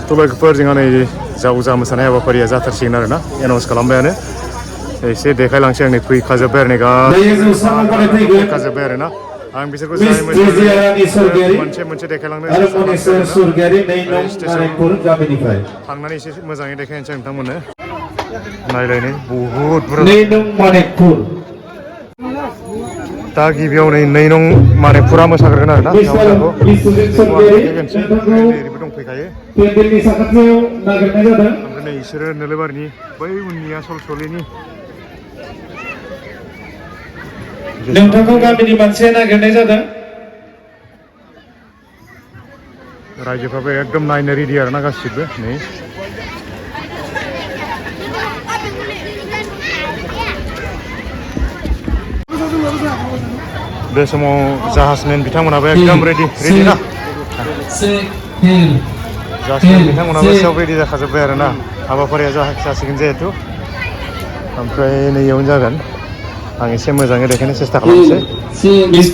थ' लोगोफोर जोंहा नै जावजा मोसानाय हाबाफारिया जाथारसिगोन आरोना एनाउन्स खालामबायानो एसे देखायलांसै आं नै फैखाजोब्बाय आरो नै गासैबो फैखाजोब्बाय आरोना आं बिसोरखौ जाय मोनसे मोनसे देखायलांनो स्टेजआव थांनानै एसे मोजाङै देखायनोसै नोंथांमोननो नायलायनो बहुद बुरजा दा गिबियाव नै नं मानिकपुरा मोसाग्रोगोन आरोना जावजाखौ बेखौ आं देखायगोनसै ओरैबो दंफैखायो ओमफ्राय नै बिसोरो नोलोबारिनि बै उननिया सलसलिनि नोंथांखौ गामिनि मानसिया नागिरनाय जादों रायजोफ्राबो एकदम नायनो रेडि आरोना गासिबो नै बे समाव जाहाजमेन बिथांमोनाबो एकदम रेडि ना जाहाजमेन बिथांमोनाबो सब रेडि जाखाजोब्बाय आरोना हाबाफारिया जासिगोन जिहेथु ओमफ्राय नैयावनो जागोन आं एसे मोजाङै देखायनो सेस्था खालामनोसै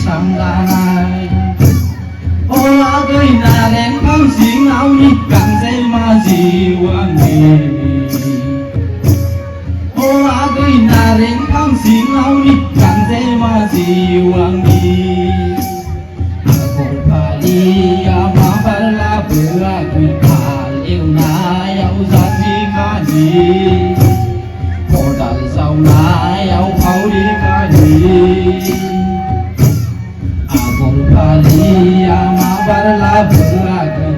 sang đài ô ơi là đèn không xinh áo đi càng dây mà gì quan gì ô ơi là đèn không xinh áo đi càng dây mà gì quan gì aku kali ama bala beraku yêu nai yêu janji kali modal sau nai yêu khâu đi kali aku kali ama bala beraku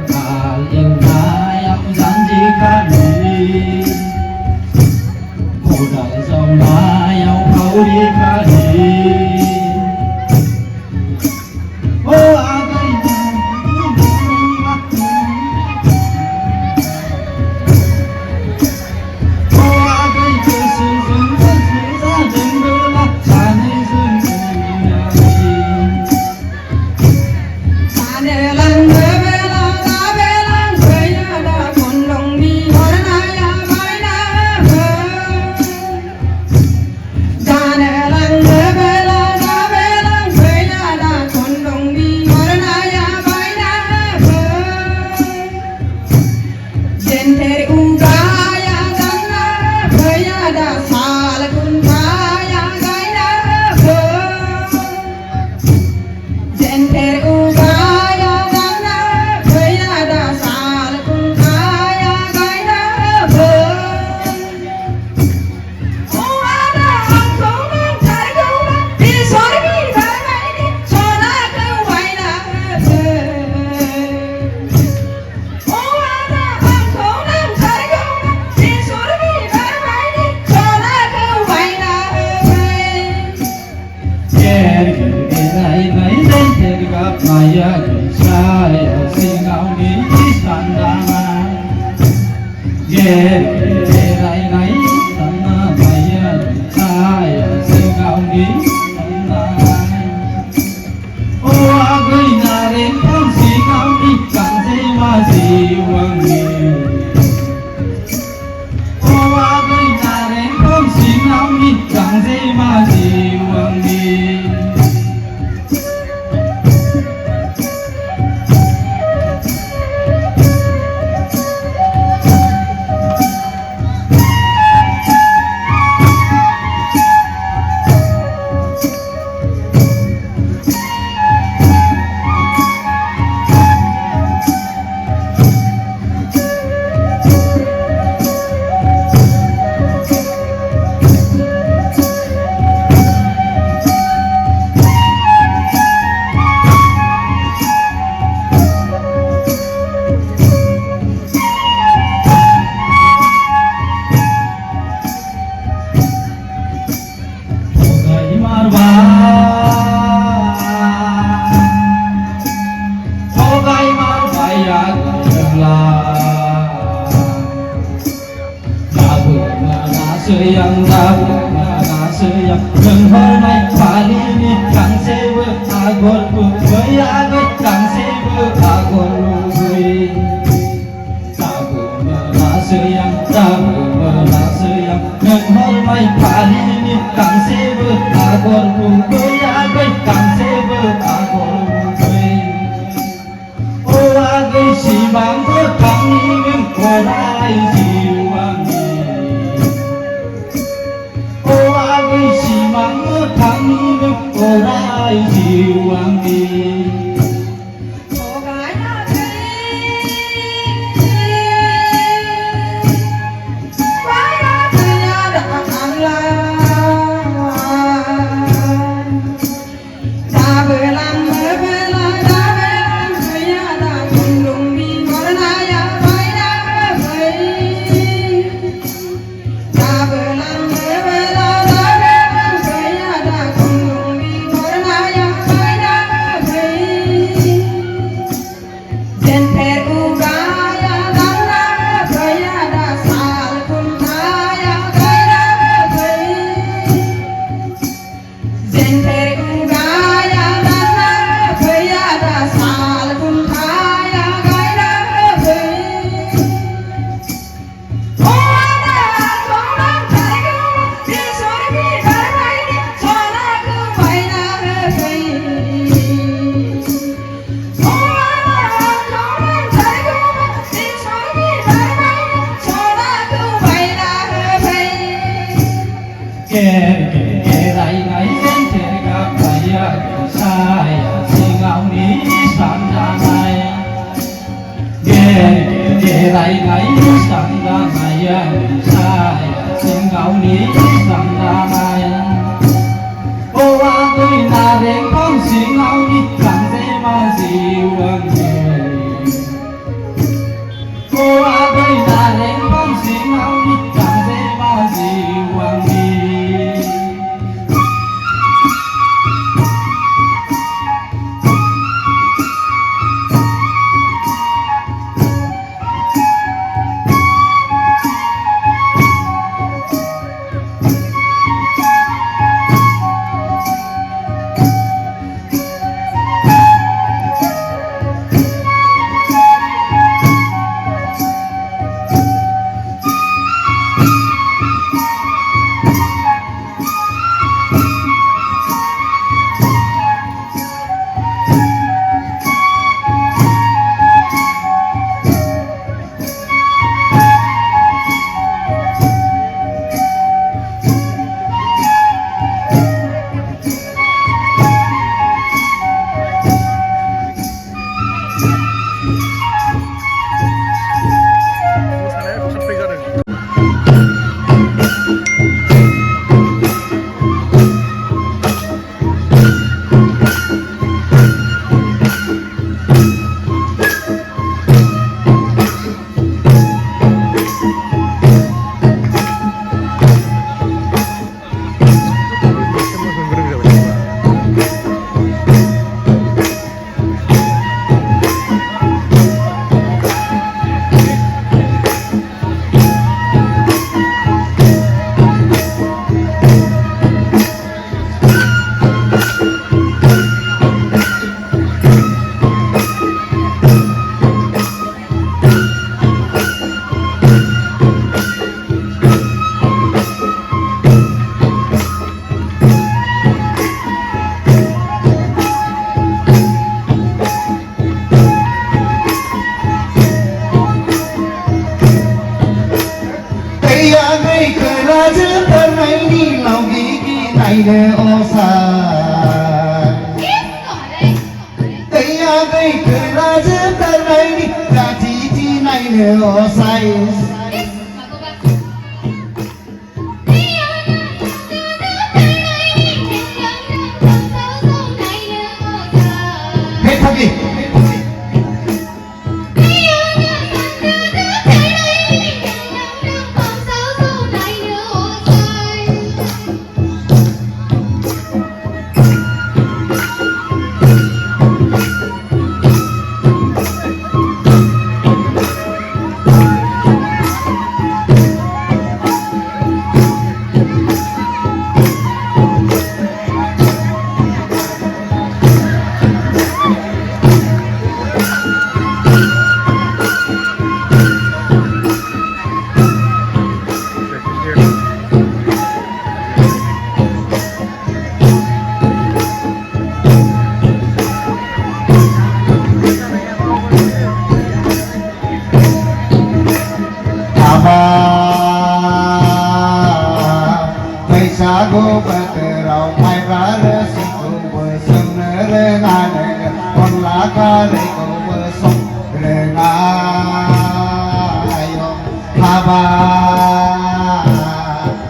yêu nai yêu janji kali modal sau nai yêu khâu đi kali Maya saya singau ni sandana rai nai tanna maya saya singau ni sandana o agai na re kon singau ni kan se ma jiwang ni o agai na re kon singau ni kan se ma jiwang ni Yang tahu mana sayang menghormati kali ini kan sewa agor bukui agor kan sewa agor bukui tahu mana sayang menghormati kali ini kan sewa agor bukui agor kan sewa agor bukui oh agor si bangku kami mengkorai jiwa Orai jiwang di naide osai Taya gai keraja ternaini Rajiji naide osai Hei Thagi Sago baterau mai rara siku bersem nerengan on lakare ko bersong rengayo haba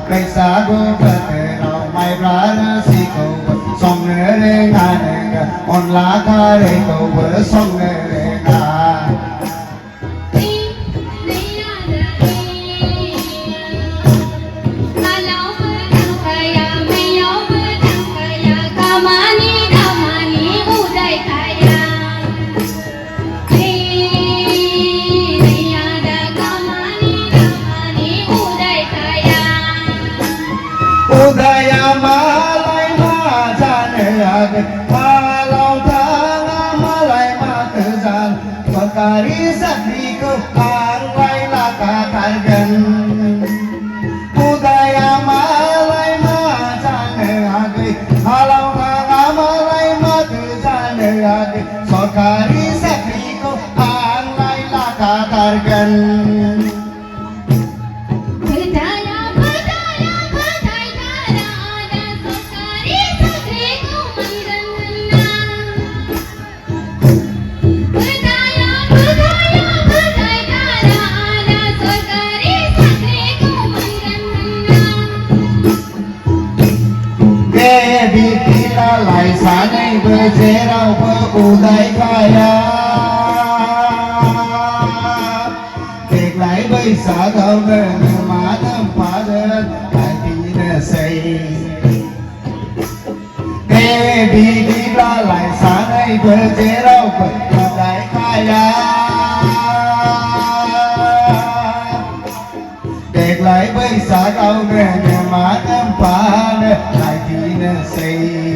kai sago baterau mai rara siku bersong nerengan on lakare ko bersong nerengan Udaya malai majane age malau thanga malai matjan pakari sakti ko arwai laka kargan Udaya malai majane age malau thanga malai matjan age pakari sakti ko arwai laka kargan Kita lai sanai berjerau berudai kaya Tek lai bisa kau berma tempat dan tidak say Baby kita lai sanai berjerau berudai kaya Tek lai bisa kau berma tempat dan tidak say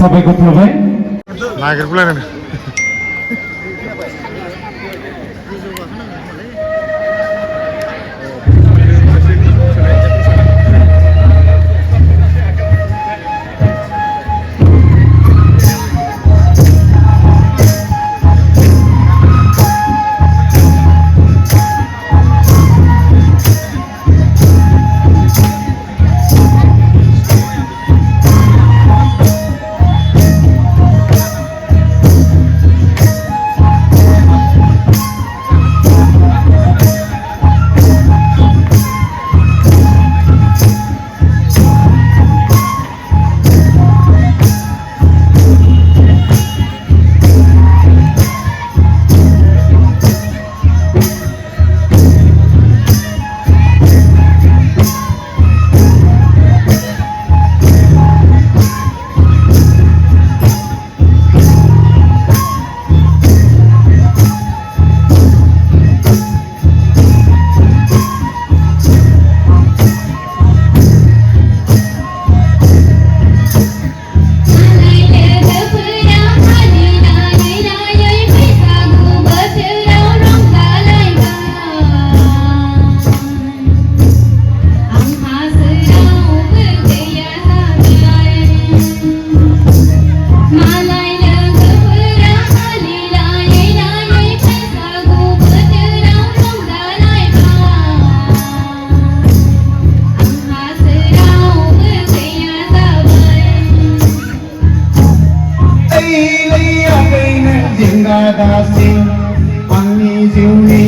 साबायखर थाबाय नागिरबोलायनो आंनि जिउनि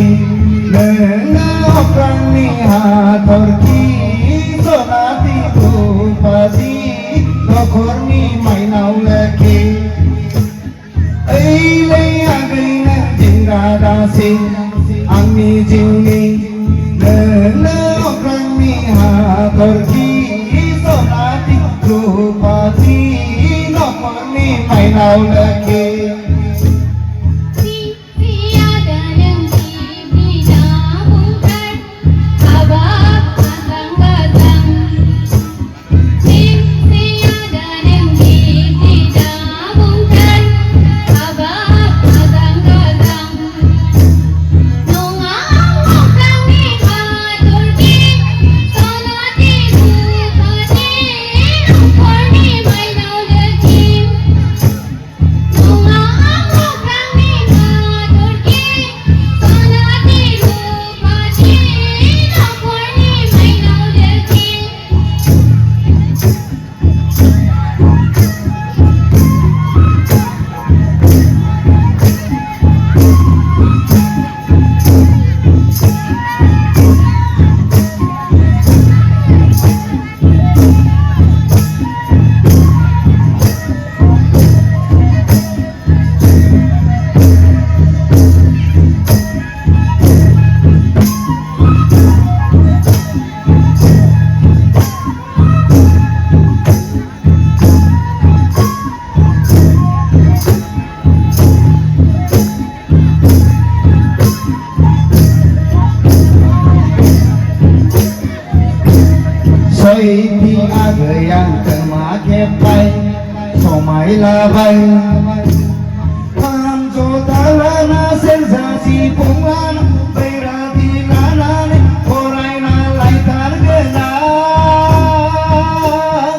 नोंनो अख्रांनि हाथरखि सनाथि रुपाथि नखरनि माइनाव लोखि ओइलै आगैनो जिंगा दासि आंनि जिउनि नोंनो अख्रांनि हाथरखि सनाथि रुपाथि नखरनि माइनाव Lokhi Soiti agayang kemakepay Somay labay Panjo talana sensasi punglana Bayrati lanane Koray na laitar genang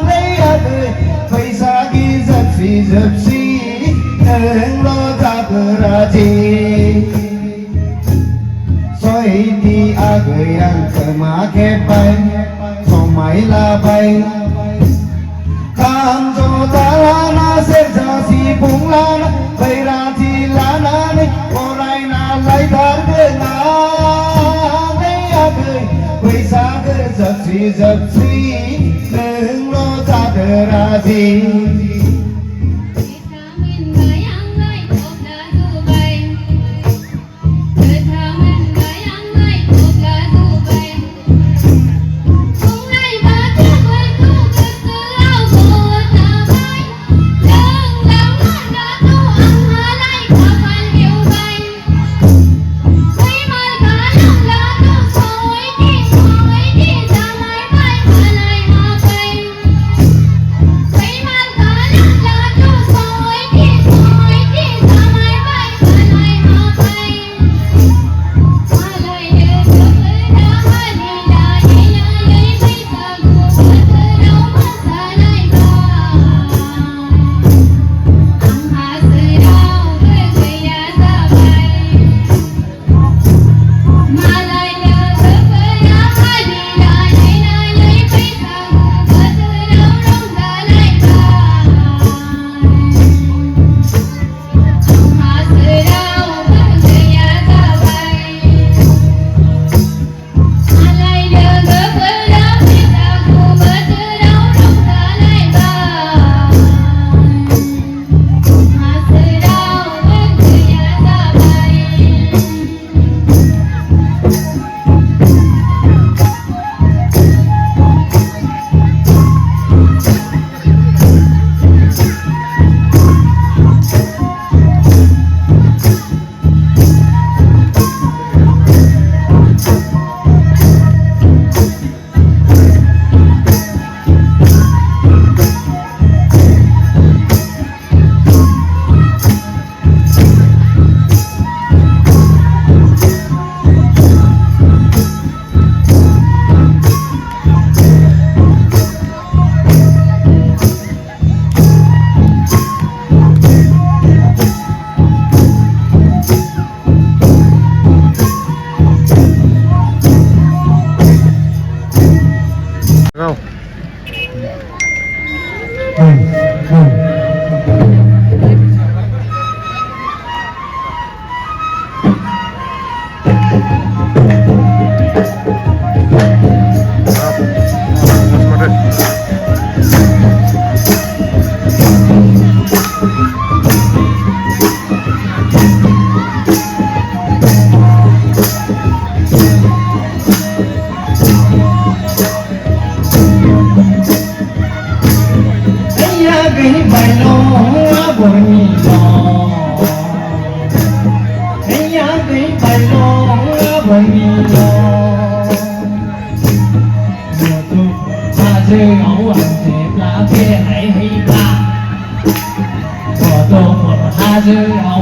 Lay agay Paisagi zapsi Neng lo zaperaji Soiti agayang kemakepay Somay labay Kamjo talana sensasi punglana Bayrati lanane Koray na laitar genang Lay agay Paisagi zapsi Neng lo zaperaji Bye.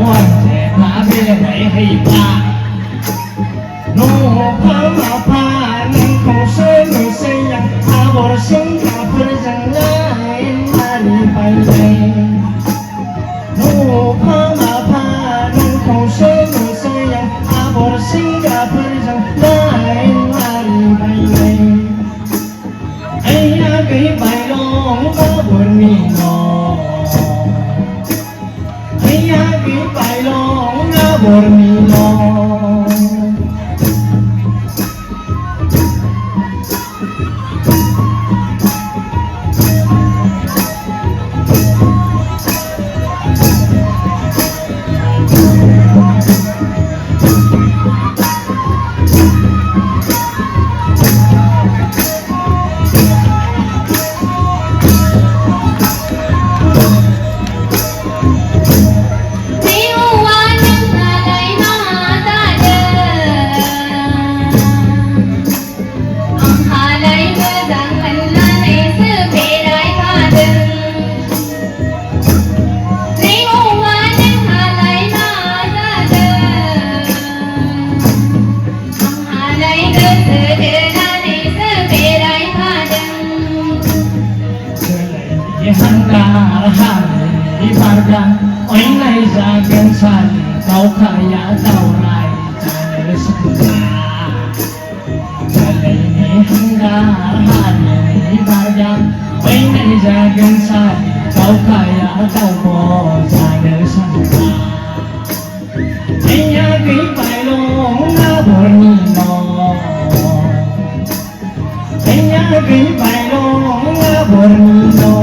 วันแจกมาเบี้ยไหนให้ป้าโน้พามาพานั่งของเส้นไม่เสียงอาบอร์สิงกับเพื่อนจังเลยมาดีไปเลยโน้พามาพานั่งของเส้นไม่เสียงอาบอร์สิงกับเพื่อนจังเลยมาดีไปเลยไอ้ยาไก่ไปลงมาบนมีน้องไอ้ยาไก่ไปลงมาบนมีน้องkau kaya kau rai jangan sekedar jalai ni hanggar hari ni barjam ini jangan sari kau kaya kau mo jangan sekedar iya ki pailong ngabor ni no iya ki pailong ngabor ni no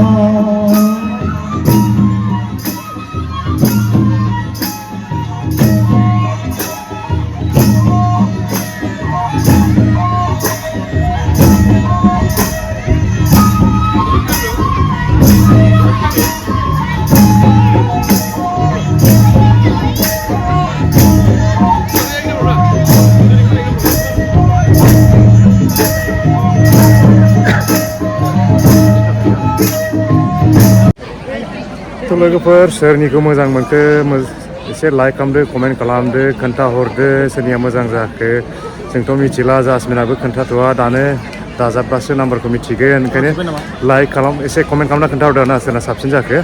लोगोफोर सोरनिखौ मोजां मोनखो एसे like खालामदो comment खालामदो खोन्थाहरदो सोरनिया मोजां जाखो जोंथ' मिथिला जासमिनाबो खोन्थाथ'वा दानो दाजाबबासो नाम्बारखौ मिथिगोन ओंखायनो लाइक खालाम एसे कमेन्ट खालामना खोन्थाहरदो आरोना सोरना साबसिन जाखो